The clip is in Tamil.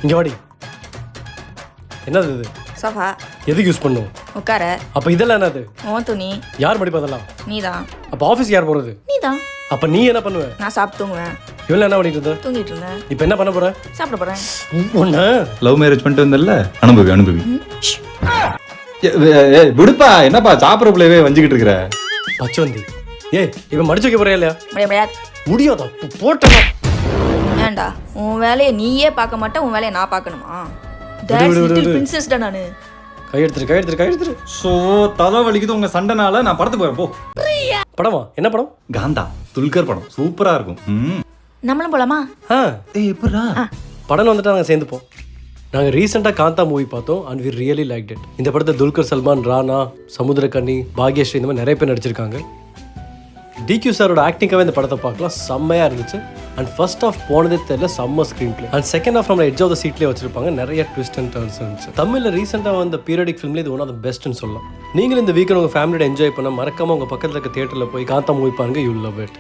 இங்கே வாடி. என்னது இது? சோஃபா. எதுக்கு யூஸ் பண்ணும்? உட்கார. அப்போ இதெல்லாம் என்னது? உன் துணி. யார் மடிப்பா அதெல்லாம்? நீதான். அப்போ ஆஃபீஸ் யார் போகிறது? நீதான். அப்போ நீ என்ன பண்ணுவ? நான் சாப்பிட்டு தூங்குவேன். இவ்வளோ என்ன பண்ணிட்டு இருந்த? தூங்கிட்டு இருந்தேன். இப்போ என்ன பண்ண போற? சாப்பிட போறேன். ஒன்று லவ் மேரேஜ் பண்ணிட்டு வந்தல்ல, அனுபவி. விடுப்பா, என்னப்பா சாப்பிட்ற பிள்ளையவே வஞ்சிக்கிட்டு இருக்கிற? பச்சவந்தி. இவன் மடிச்சு வைக்க போறியா இல்லையா? முடியாது. முடியாதா? போட்டா ஏண்டா உன் வேலையை நீயே பார்க்க மாட்டேன், உன் வேலையை நான் பார்க்கணுமா? பிரின்சஸ் டா நானு. கையெடுத்துரு. ஸோ தலை வலிக்குது உங்க சண்டைனால. நான் படத்துக்கு போறேன் போ. படமா? என்ன படம்? காந்தா, துல்கர் படம் சூப்பரா இருக்கும். நம்மளும் போலாமா? எப்படா படம் வந்துட்டு நாங்கள் சேர்ந்துப்போம். நாங்கள் ரீசெண்டாக காந்தா மூவி பார்த்தோம் and we really like it. இந்த படத்தை துல்கர் சல்மான், ராணா, சமுத்திரக்கனி, பாக்யஸ்ரீ இந்த மாதிரி நிறைய பேர் நடிச்சிருக்காங்க. டிக்யூ சாரோட ஆக்டிங்காகவே இந்த படத்தை பார்க்கலாம், செம்மையாக இருந்துச்சு. அண்ட் ஃபர்ஸ்ட் ஆஃப் போனதே தெரியல, செம்ம screen play. And second half நம்ம எட்ஜ் ஆஃப் த சீட்லேயே வச்சிருப்பாங்க, நிறைய ட்விஸ்ட் அண்ட் டர்ன்ஸ் இருந்துச்சு. தமிழில் ரீசெண்டாக வந்த பீரியடிக் ஃபிலிம்ல இது ஒன் ஆஃப் த பெஸ்ட்னு சொல்லலாம். நீங்களும் இந்த வீக்கெண்ட் உங்கள் ஃபேமிலியோட என்ஜாய் பண்ண மறக்காம உங்கள் பக்கத்தில் இருக்க தியேட்டரில் போய் காந்தா மூவி பாருங்க, யூ வில் லவ் இட்.